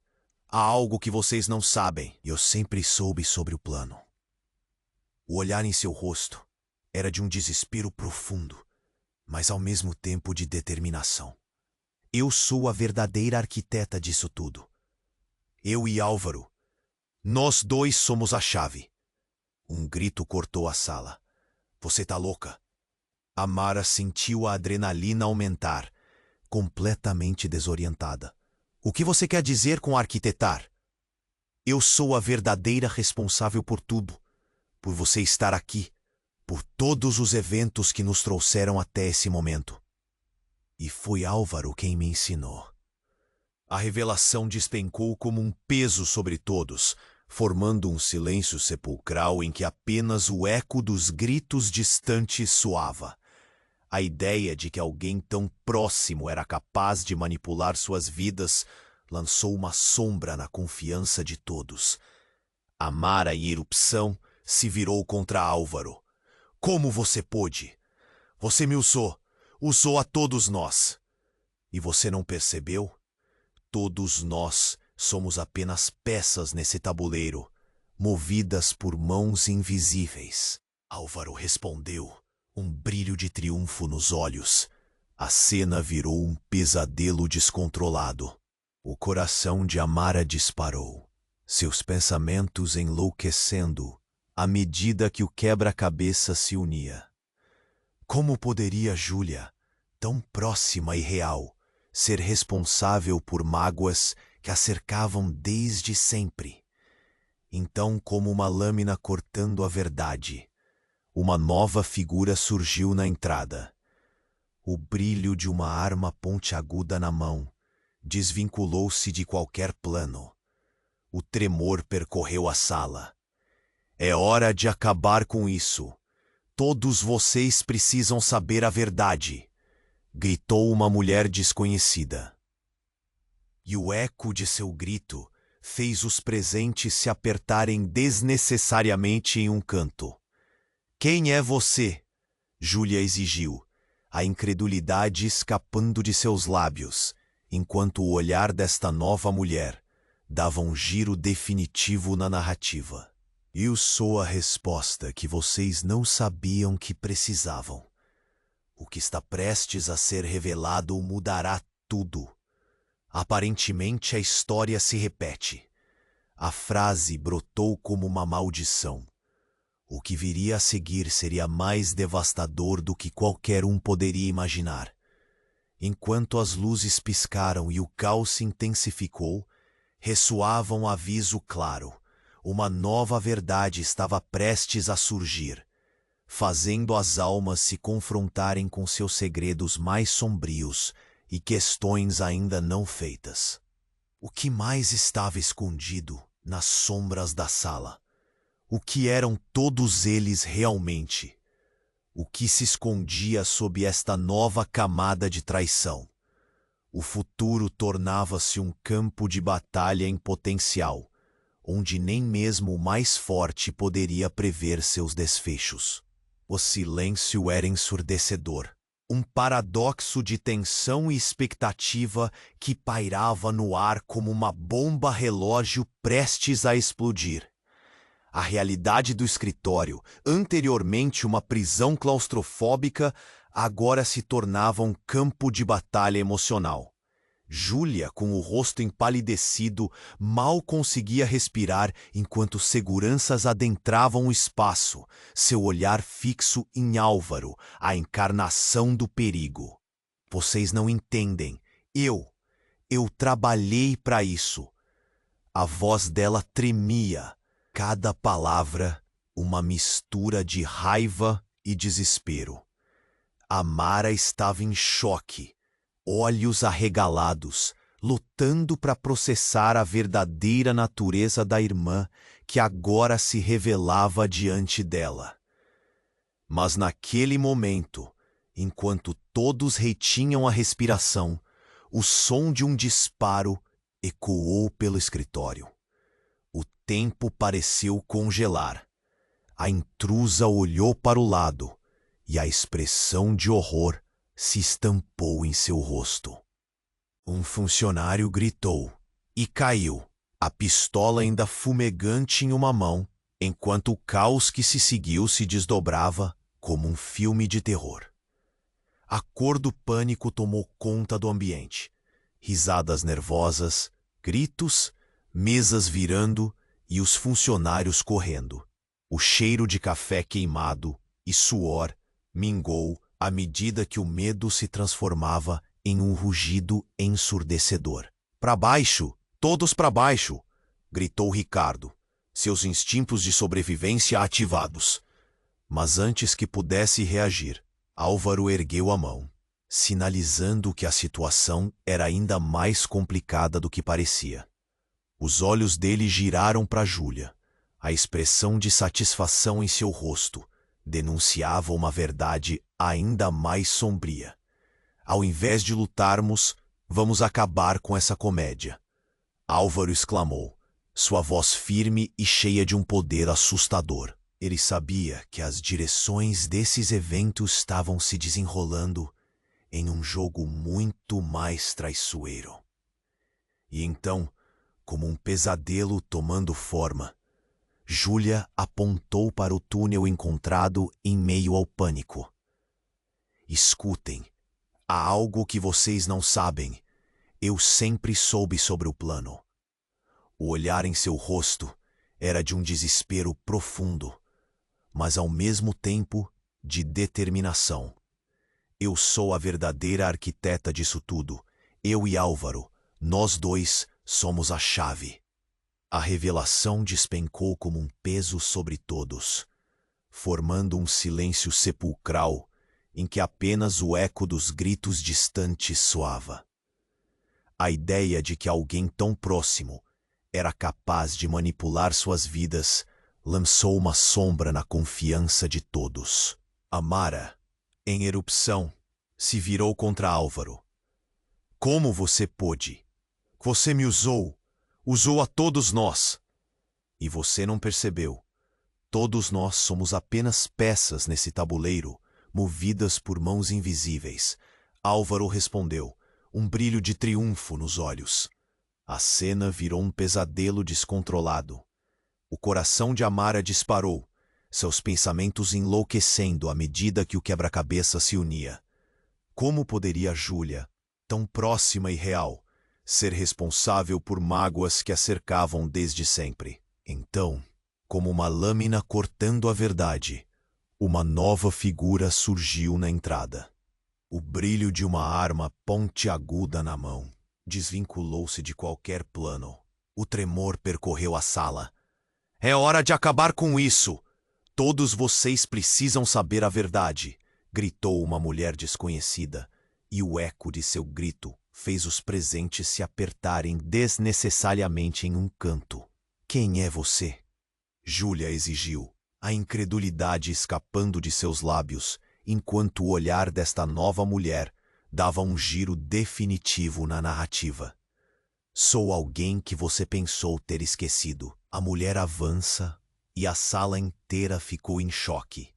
há algo que vocês não sabem. Eu sempre soube sobre o plano. O olhar em seu rosto era de um desespero profundo, mas ao mesmo tempo de determinação. Eu sou a verdadeira arquiteta disso tudo. Eu e Álvaro. Nós dois somos a chave. Um grito cortou a sala. Você tá louca? Amara sentiu a adrenalina aumentar, completamente desorientada. O que você quer dizer com arquitetar? Eu sou a verdadeira responsável por tudo. Por você estar aqui. Por todos os eventos que nos trouxeram até esse momento. E foi Álvaro quem me ensinou. A revelação despencou como um peso sobre todos, formando um silêncio sepulcral em que apenas o eco dos gritos distantes soava. A ideia de que alguém tão próximo era capaz de manipular suas vidas lançou uma sombra na confiança de todos. Amara, em erupção, se virou contra Álvaro. Como você pôde? Você me usou a todos nós. E você não percebeu? Todos nós somos apenas peças nesse tabuleiro, movidas por mãos invisíveis. Álvaro respondeu, um brilho de triunfo nos olhos. A cena virou um pesadelo descontrolado. O coração de Amara disparou, seus pensamentos enlouquecendo à medida que o quebra-cabeça se unia. Como poderia Júlia, tão próxima e real, ser responsável por mágoas que a cercavam desde sempre? Então, como uma lâmina cortando a verdade, uma nova figura surgiu na entrada. O brilho de uma arma pontiaguda na mão desvinculou-se de qualquer plano. O tremor percorreu a sala. É hora de acabar com isso. Todos vocês precisam saber a verdade, gritou uma mulher desconhecida. E o eco de seu grito fez os presentes se apertarem desnecessariamente em um canto. Quem é você? Júlia exigiu, a incredulidade escapando de seus lábios, enquanto o olhar desta nova mulher dava um giro definitivo na narrativa. Eu sou a resposta que vocês não sabiam que precisavam. O que está prestes a ser revelado mudará tudo. Aparentemente a história se repete. A frase brotou como uma maldição. O que viria a seguir seria mais devastador do que qualquer um poderia imaginar. Enquanto as luzes piscaram e o caos se intensificou, ressoava um aviso claro. Uma nova verdade estava prestes a surgir, fazendo as almas se confrontarem com seus segredos mais sombrios e questões ainda não feitas. O que mais estava escondido nas sombras da sala? O que eram todos eles realmente? O que se escondia sob esta nova camada de traição? O futuro tornava-se um campo de batalha em potencial, onde nem mesmo o mais forte poderia prever seus desfechos. O silêncio era ensurdecedor. um paradoxo de tensão e expectativa que pairava no ar como uma bomba relógio prestes a explodir. A realidade do escritório, anteriormente uma prisão claustrofóbica, agora se tornava um campo de batalha emocional. Júlia, com o rosto empalidecido, mal conseguia respirar enquanto seguranças adentravam o espaço, seu olhar fixo em Álvaro, a encarnação do perigo. Vocês não entendem. Eu trabalhei para isso. A voz dela tremia, cada palavra uma mistura de raiva e desespero. Amara estava em choque. Olhos arregalados, lutando para processar a verdadeira natureza da irmã que agora se revelava diante dela. Mas naquele momento, enquanto todos retinham a respiração, o som de um disparo ecoou pelo escritório. O tempo pareceu congelar. A intrusa olhou para o lado e a expressão de horror se estampou em seu rosto. Um funcionário gritou e caiu, a pistola ainda fumegante em uma mão, enquanto o caos que se seguiu se desdobrava como um filme de terror. A cor do pânico tomou conta do ambiente. Risadas nervosas, gritos, mesas virando e os funcionários correndo. O cheiro de café queimado e suor mingou à medida que o medo se transformava em um rugido ensurdecedor. "Para baixo! Todos para baixo!" gritou Ricardo, seus instintos de sobrevivência ativados. Mas antes que pudesse reagir, Álvaro ergueu a mão, sinalizando que a situação era ainda mais complicada do que parecia. Os olhos dele giraram para Júlia. A expressão de satisfação em seu rosto denunciava uma verdade ainda mais sombria. "Ao invés de lutarmos, vamos acabar com essa comédia", Álvaro exclamou, sua voz firme e cheia de um poder assustador. Ele sabia que as direções desses eventos estavam se desenrolando em um jogo muito mais traiçoeiro. E então, como um pesadelo tomando forma, Júlia apontou para o túnel encontrado em meio ao pânico. "Escutem, há algo que vocês não sabem. Eu sempre soube sobre o plano." O olhar em seu rosto era de um desespero profundo, mas ao mesmo tempo de determinação. "Eu sou a verdadeira arquiteta disso tudo. Eu e Álvaro, nós dois somos a chave." A revelação despencou como um peso sobre todos, formando um silêncio sepulcral em que apenas o eco dos gritos distantes soava. A ideia de que alguém tão próximo era capaz de manipular suas vidas lançou uma sombra na confiança de todos. Amara, em erupção, se virou contra Álvaro. "Como você pôde? Você me usou a todos nós. E você não percebeu. Todos nós somos apenas peças nesse tabuleiro, movidas por mãos invisíveis." Álvaro respondeu, um brilho de triunfo nos olhos. A cena virou um pesadelo descontrolado. O coração de Amara disparou, seus pensamentos enlouquecendo à medida que o quebra-cabeça se unia. Como poderia Júlia, tão próxima e real, ser responsável por mágoas que a cercavam desde sempre? Então, como uma lâmina cortando a verdade, uma nova figura surgiu na entrada. O brilho de uma arma pontiaguda na mão desvinculou-se de qualquer plano. O tremor percorreu a sala. "É hora de acabar com isso! Todos vocês precisam saber a verdade!" gritou uma mulher desconhecida, e o eco de seu grito fez os presentes se apertarem desnecessariamente em um canto. "Quem é você?" Júlia exigiu, a incredulidade escapando de seus lábios, enquanto o olhar desta nova mulher dava um giro definitivo na narrativa. "Sou alguém que você pensou ter esquecido." A mulher avança e a sala inteira ficou em choque.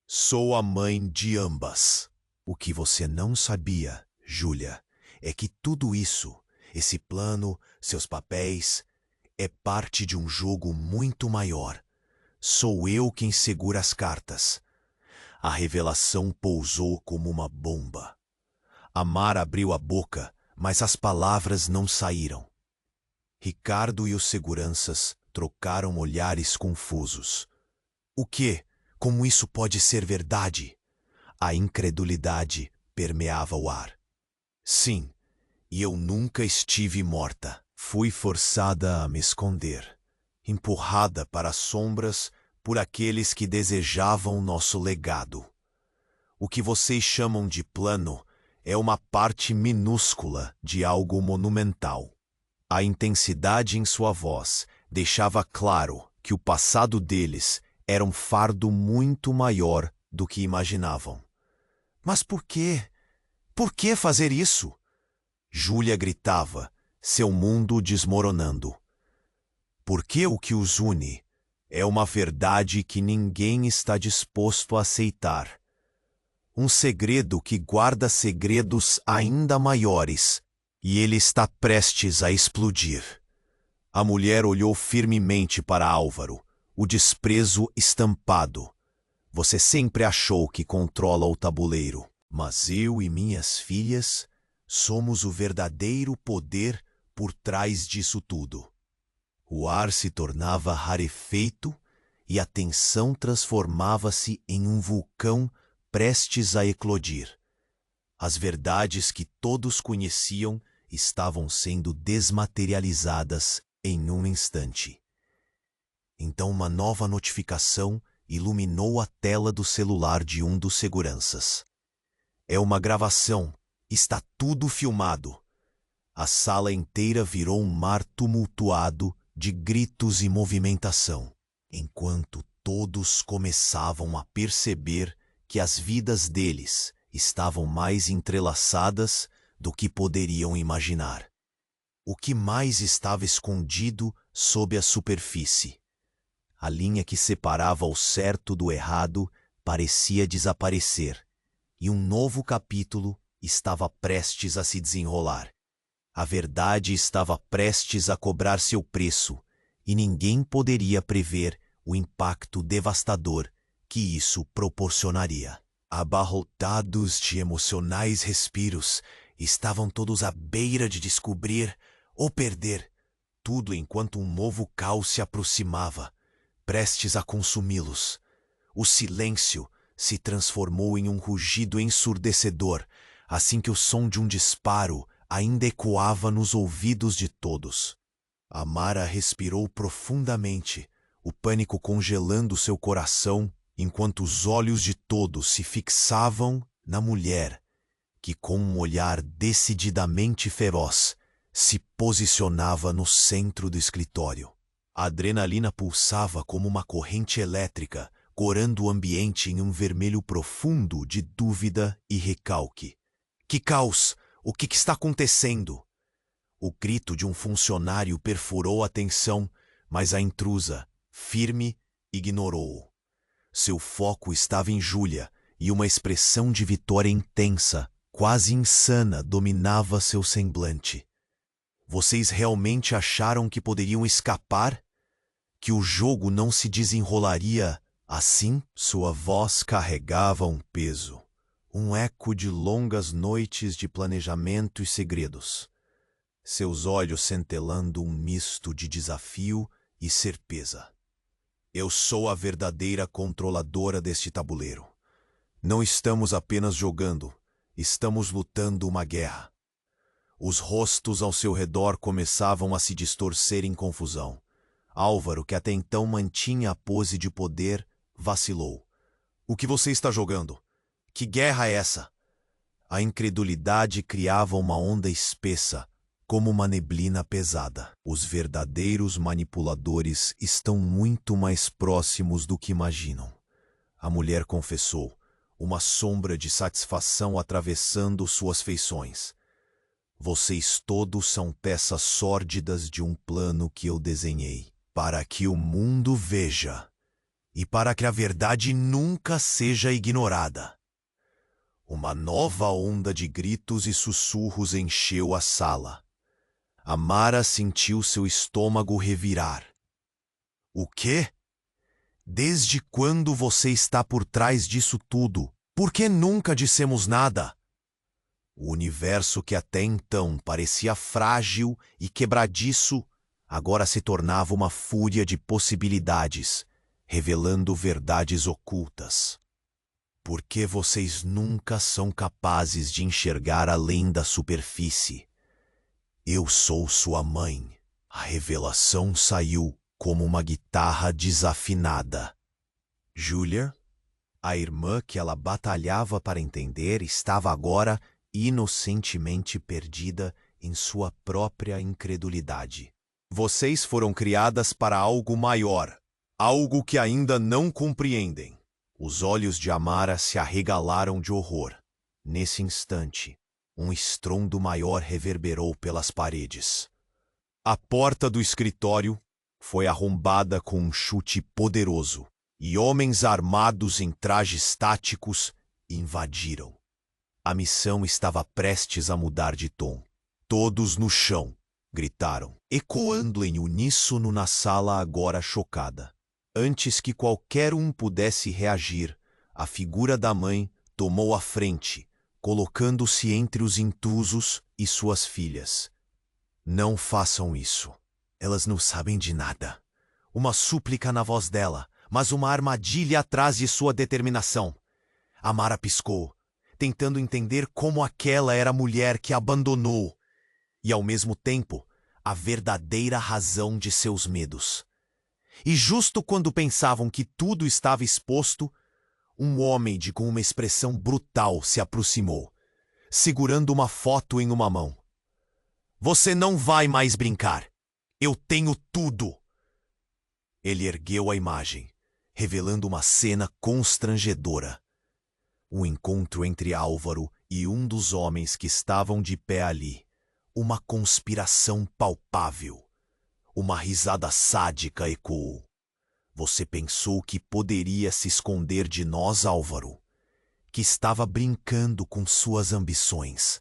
"Sou a mãe de ambas." O que você não sabia, Júlia, é que tudo isso, esse plano, seus papéis, é parte de um jogo muito maior. Sou eu quem segura as cartas. A revelação pousou como uma bomba. Amar abriu a boca, mas as palavras não saíram. Ricardo e os seguranças trocaram olhares confusos. O quê? Como isso pode ser verdade? A incredulidade permeava o ar. Sim, e eu nunca estive morta. Fui forçada a me esconder, empurrada para as sombras por aqueles que desejavam nosso legado. O que vocês chamam de plano é uma parte minúscula de algo monumental. A intensidade em sua voz deixava claro que o passado deles era um fardo muito maior do que imaginavam. Mas por quê? Por que fazer isso? Júlia gritava, seu mundo desmoronando. Porque o que os une é uma verdade que ninguém está disposto a aceitar. Um segredo que guarda segredos ainda maiores, e ele está prestes a explodir. A mulher olhou firmemente para Álvaro, o desprezo estampado. Você sempre achou que controla o tabuleiro, mas eu e minhas filhas somos o verdadeiro poder por trás disso tudo. O ar se tornava rarefeito e a tensão transformava-se em um vulcão prestes a eclodir. As verdades que todos conheciam estavam sendo desmaterializadas em um instante. Então uma nova notificação iluminou a tela do celular de um dos seguranças. É uma gravação. Está tudo filmado. A sala inteira virou um mar tumultuado de gritos e movimentação, enquanto todos começavam a perceber que as vidas deles estavam mais entrelaçadas do que poderiam imaginar. O que mais estava escondido sob a superfície? A linha que separava o certo do errado parecia desaparecer, e um novo capítulo estava prestes a se desenrolar. A verdade estava prestes a cobrar seu preço, e ninguém poderia prever o impacto devastador que isso proporcionaria. Abarrotados de emocionais respiros, estavam todos à beira de descobrir ou perder tudo enquanto um novo caos se aproximava, prestes a consumi-los. O silêncio se transformou em um rugido ensurdecedor, assim que o som de um disparo ainda ecoava nos ouvidos de todos. Amara respirou profundamente, o pânico congelando seu coração, enquanto os olhos de todos se fixavam na mulher, que com um olhar decididamente feroz se posicionava no centro do escritório. A adrenalina pulsava como uma corrente elétrica, corando o ambiente em um vermelho profundo de dúvida e recalque. Que caos! O que está acontecendo? O grito de um funcionário perfurou a tensão, mas a intrusa, firme, ignorou-o. Seu foco estava em Júlia, e uma expressão de vitória intensa, quase insana, dominava seu semblante. Vocês realmente acharam que poderiam escapar? Que o jogo não se desenrolaria assim? Sua voz carregava um peso, um eco de longas noites de planejamento e segredos. Seus olhos centelando um misto de desafio e certeza. Eu sou a verdadeira controladora deste tabuleiro. Não estamos apenas jogando, estamos lutando uma guerra. Os rostos ao seu redor começavam a se distorcer em confusão. Álvaro, que até então mantinha a pose de poder, vacilou. O que você está jogando? Que guerra é essa? A incredulidade criava uma onda espessa, como uma neblina pesada. Os verdadeiros manipuladores estão muito mais próximos do que imaginam. A mulher confessou, uma sombra de satisfação atravessando suas feições. Vocês todos são peças sórdidas de um plano que eu desenhei, para que o mundo veja, e para que a verdade nunca seja ignorada. Uma nova onda de gritos e sussurros encheu a sala. Amara sentiu seu estômago revirar. O quê? Desde quando você está por trás disso tudo? Por que nunca dissemos nada? O universo que até então parecia frágil e quebradiço, agora se tornava uma fúria de possibilidades, revelando verdades ocultas. Por que vocês nunca são capazes de enxergar além da superfície? Eu sou sua mãe. A revelação saiu como uma guitarra desafinada. Julia, a irmã que ela batalhava para entender, estava agora inocentemente perdida em sua própria incredulidade. Vocês foram criadas para algo maior, algo que ainda não compreendem. Os olhos de Amara se arregalaram de horror. Nesse instante, um estrondo maior reverberou pelas paredes. A porta do escritório foi arrombada com um chute poderoso, e homens armados em trajes táticos invadiram. A missão estava prestes a mudar de tom. Todos no chão, gritaram, ecoando em uníssono na sala agora chocada. Antes que qualquer um pudesse reagir, a figura da mãe tomou a frente, colocando-se entre os intrusos e suas filhas. Não façam isso. Elas não sabem de nada. Uma súplica na voz dela, mas uma armadilha atrás de sua determinação. Amara piscou, tentando entender como aquela era a mulher que a abandonou, e ao mesmo tempo, a verdadeira razão de seus medos. E justo quando pensavam que tudo estava exposto, um homem com uma expressão brutal se aproximou, segurando uma foto em uma mão. Você não vai mais brincar. Eu tenho tudo. Ele ergueu a imagem, revelando uma cena constrangedora. O encontro entre Álvaro e um dos homens que estavam de pé ali. Uma conspiração palpável. Uma risada sádica ecoou. Você pensou que poderia se esconder de nós, Álvaro? Que estava brincando com suas ambições.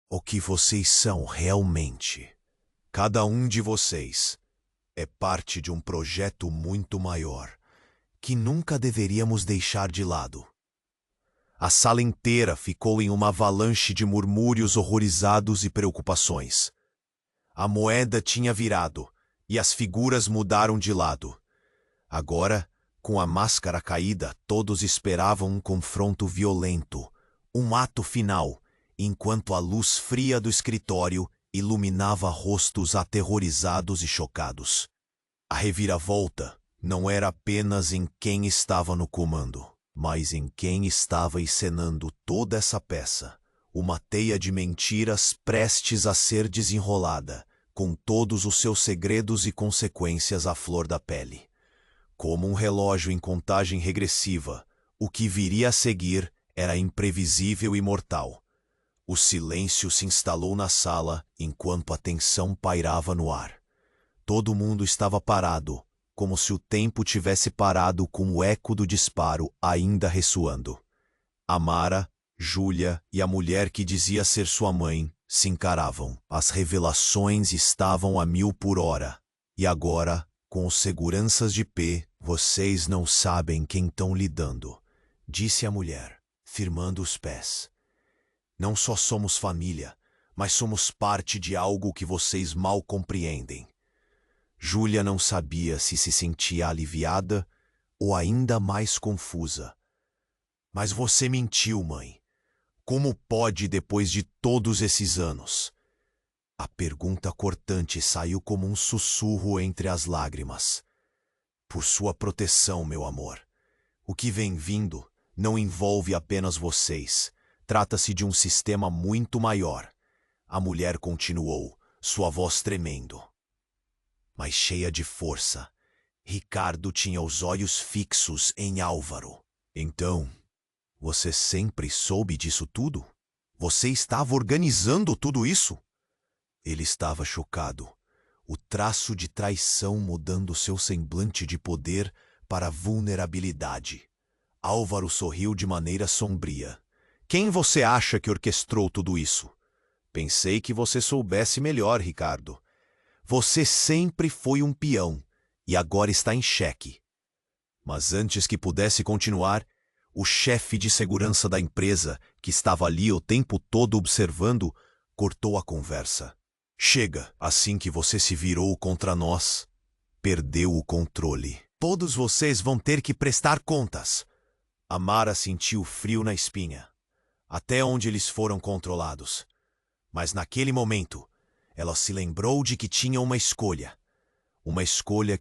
O que vocês são realmente? Cada um de vocês é parte de um projeto muito maior, que nunca deveríamos deixar de lado. A sala inteira ficou em uma avalanche de murmúrios horrorizados e preocupações. A moeda tinha virado, e as figuras mudaram de lado. Agora, com a máscara caída, todos esperavam um confronto violento, um ato final, enquanto a luz fria do escritório iluminava rostos aterrorizados e chocados. A reviravolta não era apenas em quem estava no comando, mas em quem estava encenando toda essa peça. Uma teia de mentiras prestes a ser desenrolada, com todos os seus segredos e consequências à flor da pele. Como um relógio em contagem regressiva, o que viria a seguir era imprevisível e mortal. O silêncio se instalou na sala enquanto a tensão pairava no ar. Todo mundo estava parado, como se o tempo tivesse parado com o eco do disparo ainda ressoando. Amara, Júlia e a mulher que dizia ser sua mãe se encaravam. As revelações estavam a 1000 por hora. E agora, com os seguranças de pé, vocês não sabem quem estão lidando, disse a mulher, firmando os pés. Não só somos família, mas somos parte de algo que vocês mal compreendem. Júlia não sabia se sentia aliviada ou ainda mais confusa. Mas você mentiu, mãe. Como pode depois de todos esses anos? A pergunta cortante saiu como um sussurro entre as lágrimas. Por sua proteção, meu amor. O que vem vindo não envolve apenas vocês. Trata-se de um sistema muito maior. A mulher continuou, sua voz tremendo. Mas cheia de força, Ricardo tinha os olhos fixos em Álvaro. Então, você sempre soube disso tudo? Você estava organizando tudo isso? Ele estava chocado, o traço de traição mudando seu semblante de poder para vulnerabilidade. Álvaro sorriu de maneira sombria, Quem você acha que orquestrou tudo isso? Pensei que você soubesse melhor, Ricardo. Você sempre foi um peão e agora está em xeque. Mas antes que pudesse continuar, o chefe de segurança da empresa, que estava ali o tempo todo observando, cortou a conversa. Chega, assim que você se virou contra nós, perdeu o controle. Todos vocês vão ter que prestar contas. Amara sentiu frio na espinha, até onde eles foram controlados. Mas naquele momento, ela se lembrou de que tinha uma escolha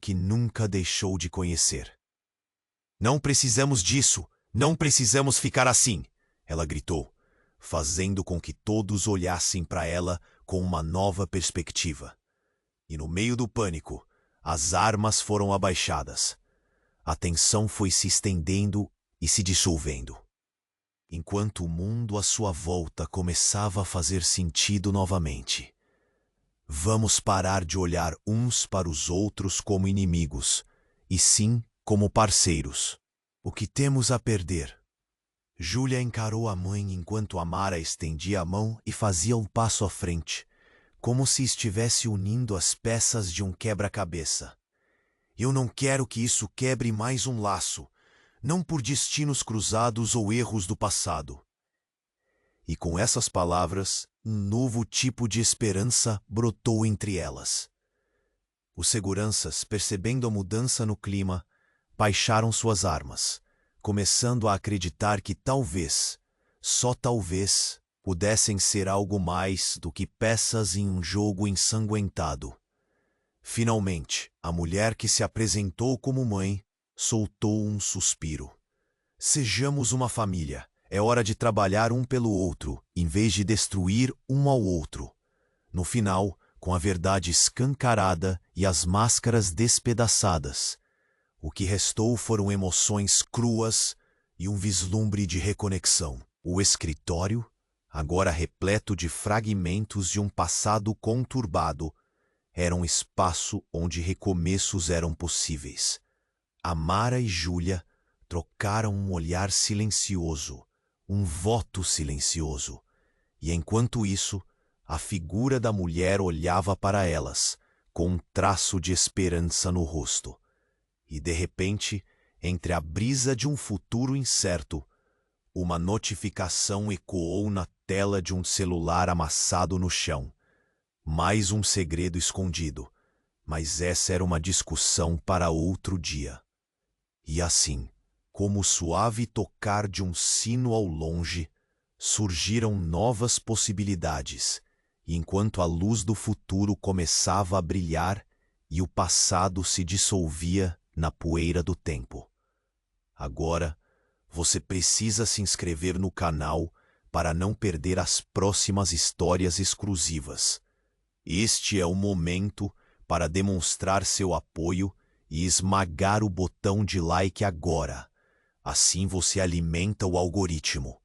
que nunca deixou de conhecer. Não precisamos disso, não precisamos ficar assim, ela gritou, fazendo com que todos olhassem para ela com uma nova perspectiva. E no meio do pânico, as armas foram abaixadas. A tensão foi se estendendo e se dissolvendo, enquanto o mundo à sua volta começava a fazer sentido novamente. Vamos parar de olhar uns para os outros como inimigos, e sim como parceiros. O que temos a perder? Júlia encarou a mãe enquanto Amara estendia a mão e fazia um passo à frente, como se estivesse unindo as peças de um quebra-cabeça. Eu não quero que isso quebre mais um laço, não por destinos cruzados ou erros do passado. E com essas palavras, um novo tipo de esperança brotou entre elas. Os seguranças, percebendo a mudança no clima, baixaram suas armas, começando a acreditar que talvez, só talvez, pudessem ser algo mais do que peças em um jogo ensanguentado. Finalmente, a mulher que se apresentou como mãe soltou um suspiro. Sejamos uma família. É hora de trabalhar um pelo outro, em vez de destruir um ao outro. No final, com a verdade escancarada e as máscaras despedaçadas, o que restou foram emoções cruas e um vislumbre de reconexão. O escritório, agora repleto de fragmentos de um passado conturbado, era um espaço onde recomeços eram possíveis. Amara e Júlia trocaram um olhar silencioso, um voto silencioso, e enquanto isso, a figura da mulher olhava para elas, com um traço de esperança no rosto. E de repente, entre a brisa de um futuro incerto, uma notificação ecoou na tela de um celular amassado no chão. Mais um segredo escondido, mas essa era uma discussão para outro dia. E assim, como o suave tocar de um sino ao longe, surgiram novas possibilidades, enquanto a luz do futuro começava a brilhar e o passado se dissolvia na poeira do tempo. Agora, você precisa se inscrever no canal para não perder as próximas histórias exclusivas. Este é o momento para demonstrar seu apoio e esmagar o botão de like agora. Assim você alimenta o algoritmo.